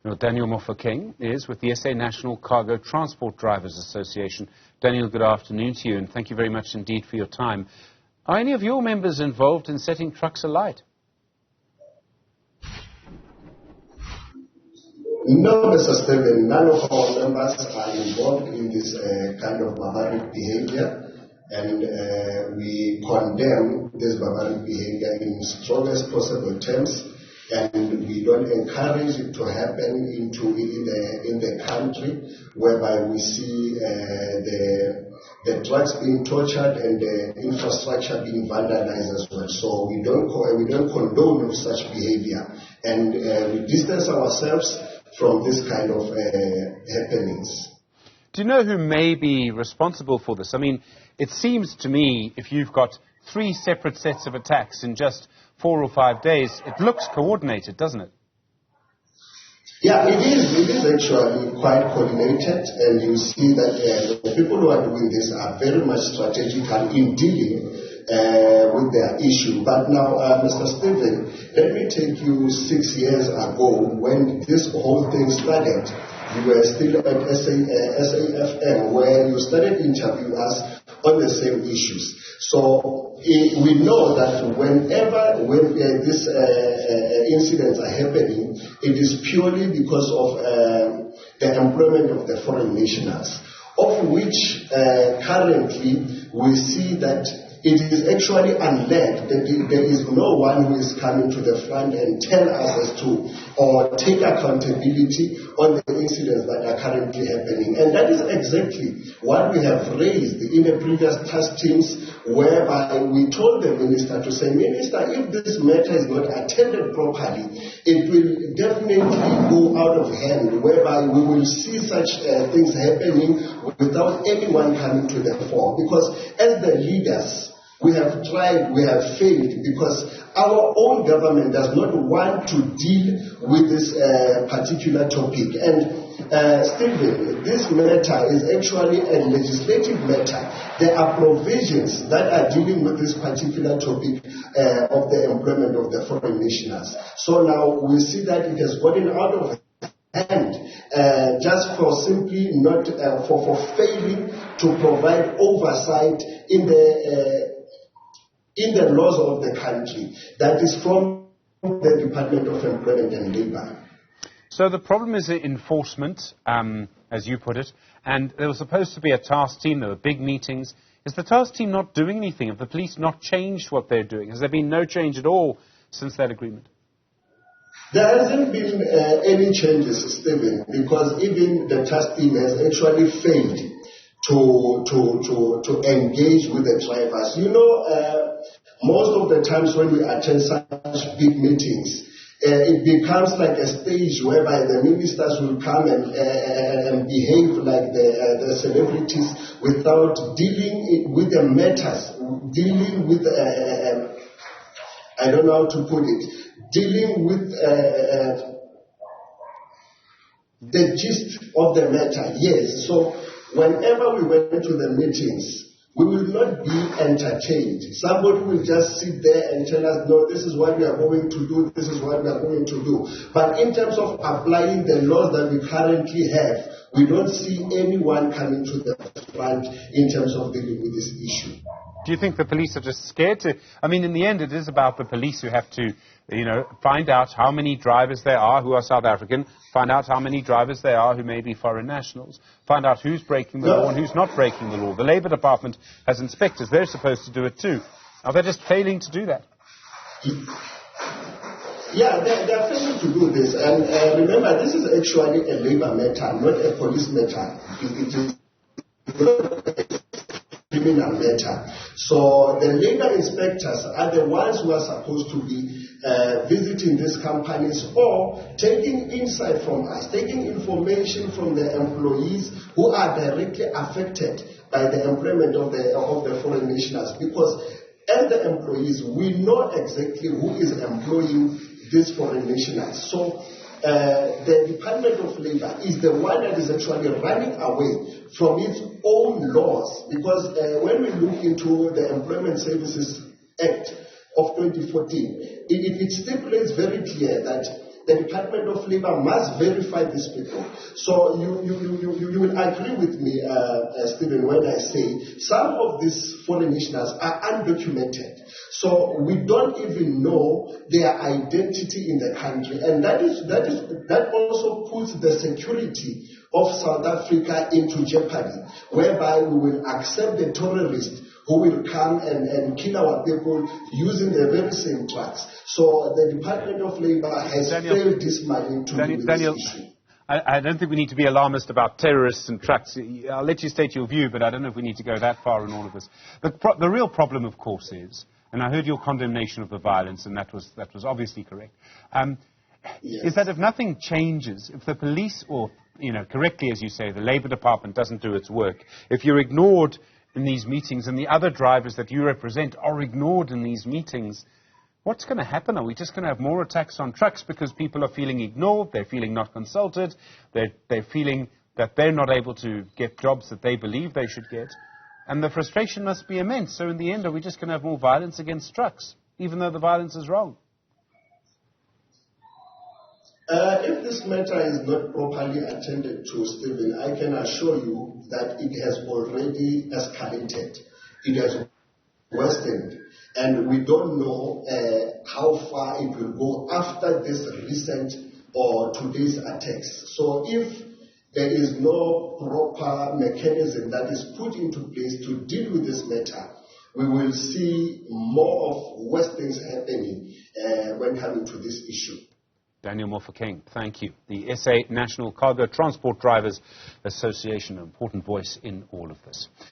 Well, Daniel Mofokeng is with the SA National Cargo Transport Drivers Association. Daniel, good afternoon to you, and thank you very much indeed for your time. Are any of your members involved in setting trucks alight? No, Mr. Stephen, none of our members are involved in this kind of barbaric behavior, and we condemn this barbaric behavior in strongest possible terms, and we don't encourage it to happen in the country, whereby we see the trucks being tortured and the infrastructure being vandalized as well. So we don't condone such behavior, and we distance ourselves from this kind of happenings. Do you know who may be responsible for this? I mean, it seems to me if you've got 3 separate sets of attacks in just 4 or 5 days, it looks coordinated, doesn't it? Yeah, it is actually quite coordinated, and you see that the people who are doing this are very much strategical in dealing with their issue. But now, Mr. Stephen, let me take you 6 years ago when this whole thing started. You were still at SAFM, where you started interviewing us on the same issues. So we know that when these incidents are happening, it is purely because of the employment of the foreign nationals, of which currently we see that it is actually unled, that there is no one who is coming to the front and tell us as to or take accountability on the incidents that are currently happening. And that is exactly what we have raised in the previous task teams, whereby we told the minister to say, Minister, if this matter is not attended properly, it will definitely go out of hand, whereby we will see such things happening without anyone coming to the fore. Because as the leaders, we have tried, we have failed, because our own government does not want to deal with this particular topic. And Stephen, this matter is actually a legislative matter. There are provisions that are dealing with this particular topic of the employment of the foreign nationals. So now we see that it has gotten out of hand just for simply not for failing to provide oversight in the laws of the country, that is from the Department of Employment and Labour. So the problem is enforcement, as you put it, and there was supposed to be a task team, there were big meetings. Is the task team not doing anything? Have the police not changed what they're doing? Has there been no change at all since that agreement? There hasn't been any changes, Stephen, because even the task team has actually failed to engage with the drivers. You know, most of the times when we attend such big meetings, it becomes like a stage whereby the ministers will come and behave like the celebrities without dealing with the matters, dealing with, I don't know how to put it, dealing with the gist of the matter. Yes, so whenever we went to the meetings, we will not be entertained. Somebody will just sit there and tell us, no, this is what we are going to do, this is what we are going to do. But in terms of applying the laws that we currently have, we don't see anyone coming to the front in terms of dealing with this issue. Do you think the police are just scared to? I mean, in the end, it is about the police who have to, find out how many drivers there are who are South African, find out how many drivers there are who may be foreign nationals, find out who's breaking the law and who's not breaking the law. The Labour Department has inspectors. They're supposed to do it too. Are they just failing to do that? Yeah, they're failing to do this. And remember, this is actually a Labour matter, not a police matter. It is criminal matter. So the Labour inspectors are the ones who are supposed to be visiting these companies or taking insight from us, taking information from the employees who are directly affected by the employment of the foreign nationals. Because as the employees, we know exactly who is employing these foreign nationals. So the Department of Labour is the one that is actually running away from its own laws, because when we look into the Employment Services Act of 2014, it stipulates very clear that the Department of Labor must verify these people. So you will agree with me, Stephen, when I say some of these foreign nationals are undocumented. So we don't even know their identity in the country, and that also puts the security of South Africa into jeopardy, whereby we will accept the terrorists who will come and kill our people using the very same trucks. So the Department of Labor has failed this money to deal with this issue. I don't think we need to be alarmist about terrorists and trucks. I'll let you state your view, but I don't know if we need to go that far in all of this. The real problem, of course, is, and I heard your condemnation of the violence, and that was obviously correct, Yes. is that if nothing changes, if the police, or, correctly as you say, the Labour Department doesn't do its work, if you're ignored in these meetings and the other drivers that you represent are ignored in these meetings, what's going to happen? Are we just going to have more attacks on trucks because people are feeling ignored, they're feeling not consulted, they're feeling that they're not able to get jobs that they believe they should get? And the frustration must be immense. So in the end, are we just going to have more violence against trucks, even though the violence is wrong? If this matter is not properly attended to, Stephen, I can assure you that it has already escalated. It has worsened. And we don't know how far it will go after this recent or today's attacks. So if there is no proper mechanism that is put into place to deal with this matter, we will see more of worse things happening when coming to this issue. Daniel Mofokeng, thank you. The SA National Cargo Transport Drivers Association, an important voice in all of this.